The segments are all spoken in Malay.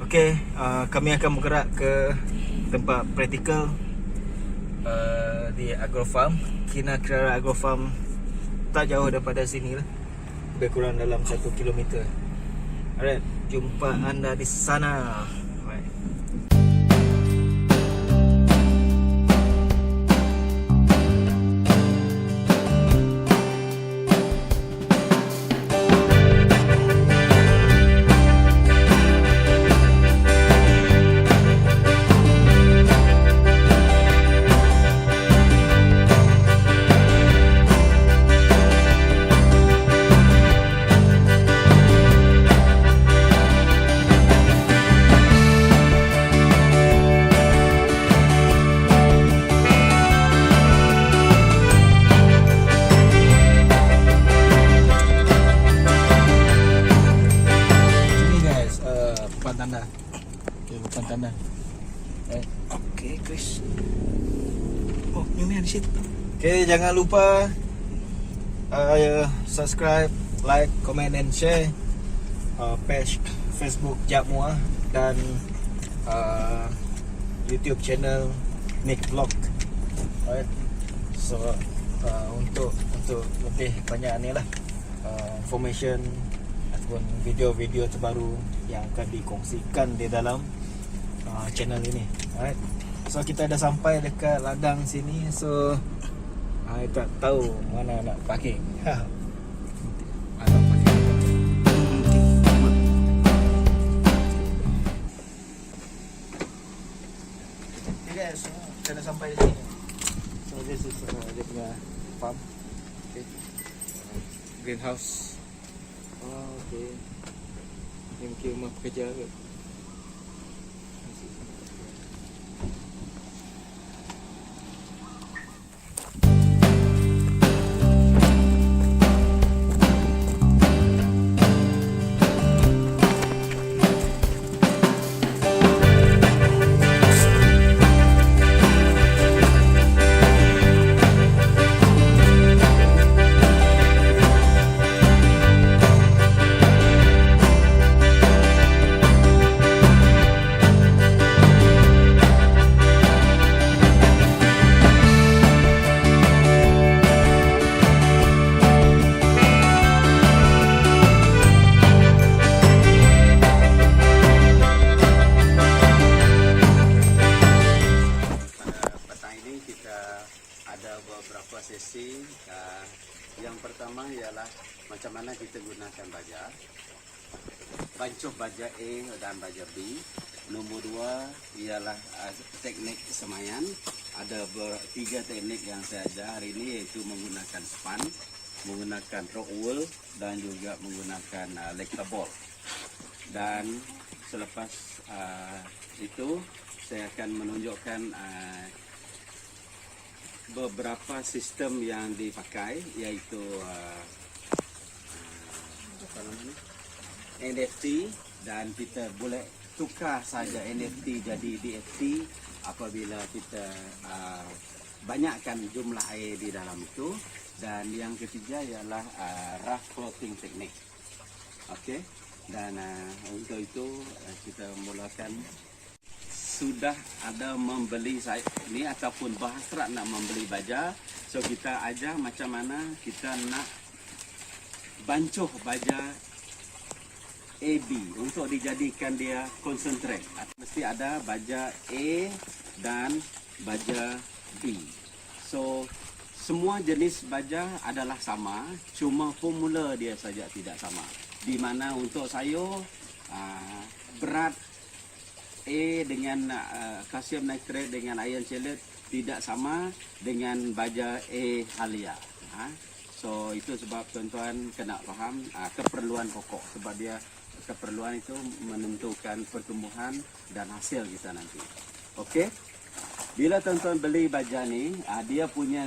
Okey, kami akan bergerak ke tempat praktikal di Agrofarm. Kina-Kerara Agrofarm tak jauh daripada sini lah, lebih kurang dalam 1 kilometer. Alright, jumpa anda di sana. Alright. Tanda. Okay, bukan tanda. Okay, Chris. Oh, Mimi ada situ. Okay, jangan lupa subscribe, like, comment and share page Facebook Jap Muar dan YouTube channel Nick Vlog. Alright. So untuk lebih banyak ni lah information ataupun video-video terbaru yang akan dikongsikan di dalam channel ini. Alright. So kita dah sampai dekat ladang sini. So I tak tahu mana nak parking. Ladang parking. Okay guys, so kita dah sampai di sini. So this is dia punya farm. Okay. Greenhouse. Oh, okay. Ini mungkin rumah pekerja ke? Beberapa sesi. Yang pertama ialah macam mana kita gunakan baja, bancuh baja A dan baja B. Nombor 2 ialah teknik semayan. Ada 3 teknik yang saya ajar hari ini, iaitu menggunakan span, menggunakan rock wool dan juga menggunakan lecture ball. Dan selepas itu saya akan menunjukkan beberapa sistem yang dipakai, iaitu NFT, dan kita boleh tukar saja NFT jadi DFT apabila kita banyakkan jumlah air di dalam itu. Dan yang ketiga ialah rough floating technique. Okey, dan untuk itu kita mulakan. Sudah ada membeli saya ni ataupun berhasrat nak membeli baja, so kita ajar macam mana kita nak bancuh baja AB untuk dijadikan dia concentrate. Mesti ada baja A dan baja B. So semua jenis baja adalah sama, cuma formula dia saja tidak sama. Di mana untuk sayur berat A dengan kalsium nitrat dengan iron chelate tidak sama dengan baja A halia. So itu sebab tuan-tuan kena faham keperluan pokok, sebab dia keperluan itu menentukan pertumbuhan dan hasil kita nanti. Okey. Bila tuan-tuan beli baja ni, dia punya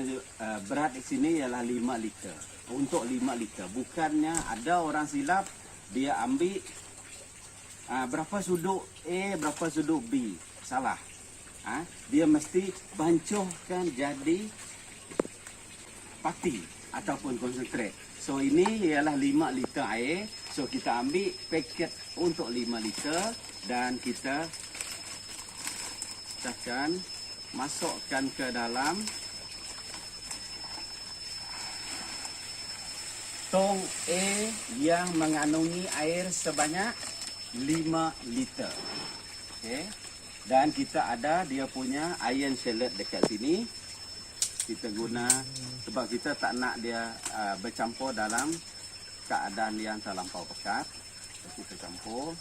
berat di sini ialah 5 liter. Untuk 5 liter. Bukannya ada orang silap dia ambil berapa sudut A, berapa sudut B. Salah. Dia mesti bancuhkan jadi pati ataupun konsentrat. So ini ialah 5 liter air. So kita ambil paket untuk 5 liter. dan kita akan masukkan ke dalam tong A yang mengandungi air sebanyak 5 liter. Okey. Dan kita ada dia punya iron shallot dekat sini. Kita guna sebab kita tak nak dia bercampur dalam keadaan yang terlampau pekat. Kita campur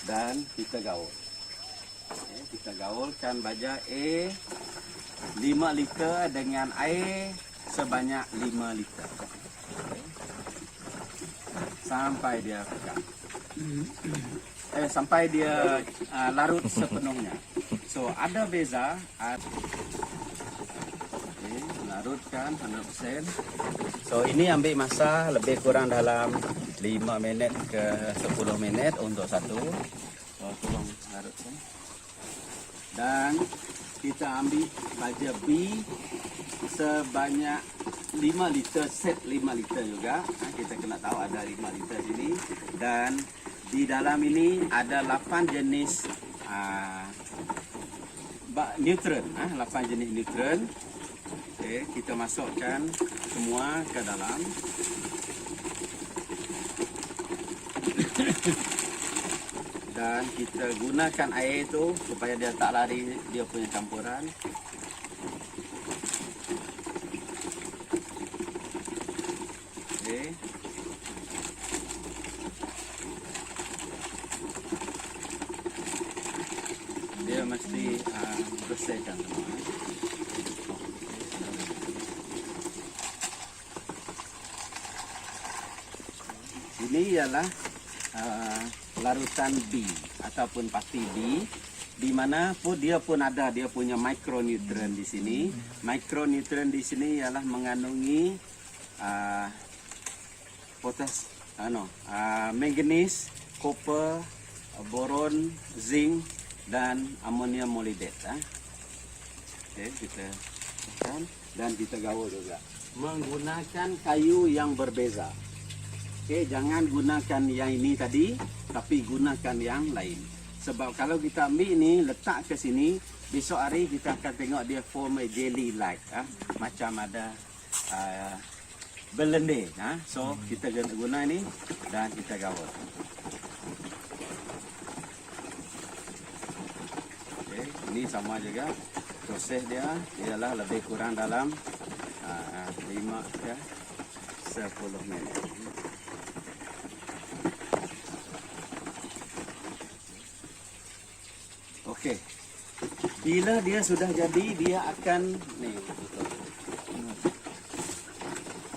dan kita gaul. Okay, kita gaulkan baja A 5 liter dengan air sebanyak 5 liter. Okay. Sampai dia pekat. Sampai dia larut sepenuhnya. So ada beza. Okay, larutkan 100%. So ini ambil masa lebih kurang dalam 5 minit ke 10 minit untuk satu. So tolong larutkan. Dan kita ambil baja B sebanyak 5 liter, set 5 liter juga. Kita kena tahu ada 5 liter sini. Dan di dalam ini ada 8 jenis nutren, 8 jenis nutren. Okay, kita masukkan semua ke dalam. Dan kita gunakan air itu supaya dia tak lari dia punya campuran. Okay. Dia mesti bersihkan semua. Ini ialah larutan B ataupun pasti B, di mana pun dia pun ada dia punya mikronutrien di sini. Mikronutrien di sini ialah mengandungi manganese, copper, boron, zinc dan amonium molybdate. Okey, kita tekan dan kita gaul juga menggunakan kayu yang berbeza. Okey, jangan gunakan yang ini tadi, tapi gunakan yang lain. Sebab kalau kita ambil ini letak ke sini, besok hari kita akan tengok dia form a jelly like, macam ada berlendir. So kita guna ini dan kita gaul. Okay, ini sama juga proses dia ialah lebih kurang dalam 5 ke 10 minit. Okey. Bila dia sudah jadi, dia akan ni.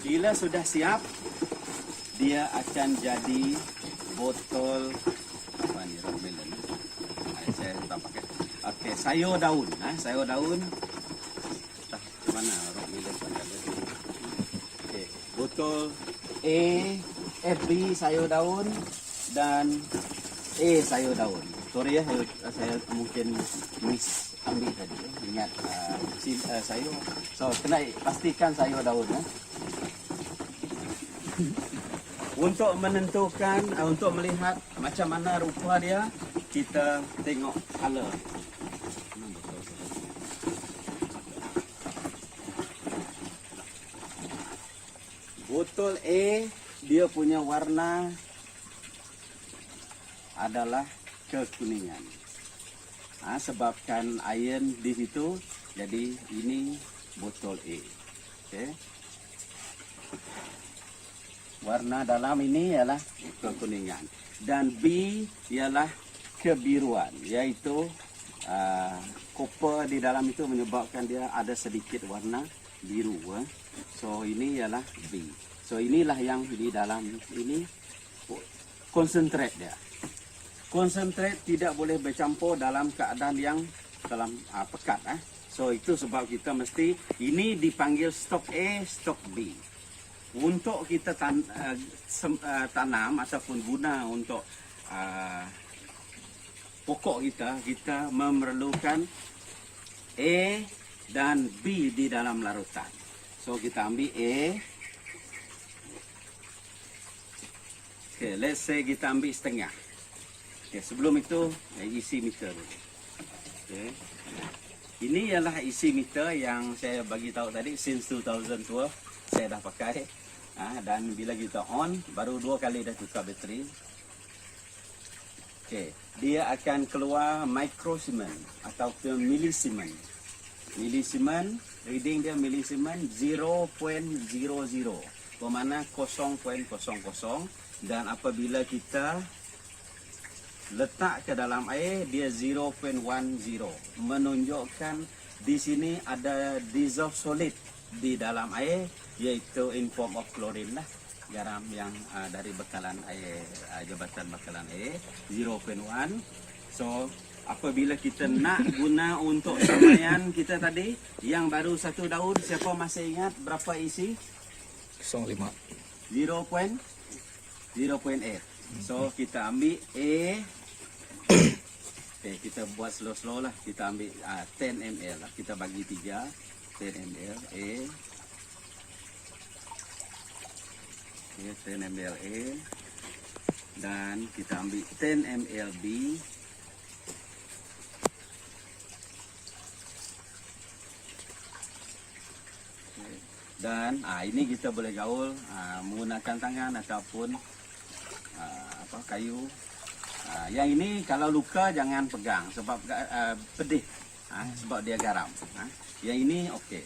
Bila sudah siap, dia akan jadi botol apa ni, rock melon. Saya tak pakai. Okey, sayur daun, sayur daun. Mana rock melon pada dia. Okey, botol B sayur daun dan A sayur daun. Sorry ya, saya mungkin miss ambil tadi. Ingat sayur. So kena pastikan sayur daun. Untuk menentukan, untuk melihat macam mana rupa dia, kita tengok color. Botol A dia punya warna adalah kekuningan. Sebabkan iron di situ, jadi ini botol A. Okay. Warna dalam ini ialah kekuningan. Dan B ialah kebiruan, iaitu copper di dalam itu menyebabkan dia ada sedikit warna biru. So ini ialah B. So inilah yang di dalam ini konsentrat dia. Konsentrat tidak boleh bercampur dalam keadaan yang dalam pekat. So itu sebab kita mesti ini dipanggil stok A, stok B. Untuk kita tanam ataupun guna untuk pokok kita memerlukan A dan B di dalam larutan. So kita ambil A. Okay, let's say kita ambil setengah. Okay, sebelum itu isi meter dulu. Okay. Ini ialah isi meter yang saya bagi tahu tadi, since 2012 saya dah pakai. Dan bila kita on, baru 2 kali dah tukar bateri. Okay. Dia akan keluar microsiemen atau millisiemen. Millisiemen, reading dia millisiemen 0.00, bermakna 0.00. Dan apabila kita letak ke dalam air, dia 0.10, menunjukkan di sini ada dissolved solid di dalam air, iaitu in form of chlorine lah, garam yang dari bekalan air, jabatan bekalan air 0.1. So apabila kita nak guna untuk semaian kita tadi yang baru 1 daun, siapa masih ingat berapa isi? 05. 0.8. So kita ambil A. Okay, kita buat slow-slow lah. Kita ambil 10 ml lah. Kita bagi 3. 10 ml A. Okay, 10 ml A. Dan kita ambil 10 ml B. Okay. Dan ini kita boleh gaul menggunakan tangan ataupun kayu. Yang ini kalau luka jangan pegang sebab pedih, sebab dia garam. Yang ini okey.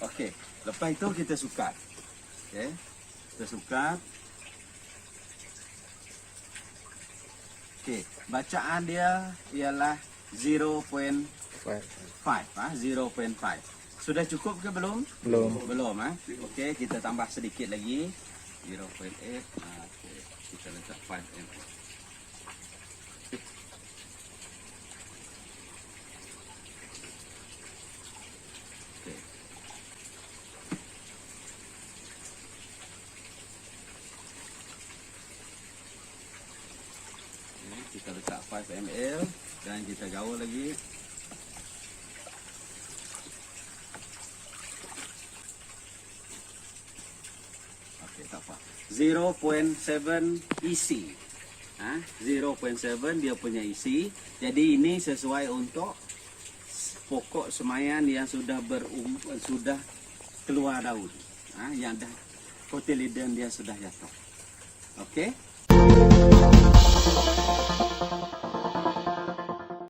Okey, lepas itu kita sukat. Okey, kita sukat. Okey, bacaan dia ialah 0.5. 0.5. Sudah cukup ke belum? Belum. Belum. Okey, kita tambah sedikit lagi. 0.8. Okey, kita letak 5 ml. Okey. Kita letak 5 ml dan kita gaul lagi. Tak apa. 0.7 isi. 0.7 dia punya isi. Jadi ini sesuai untuk pokok semaian yang sudah sudah keluar daun. Yang dah cotyledon dia sudah jatuh. Okey.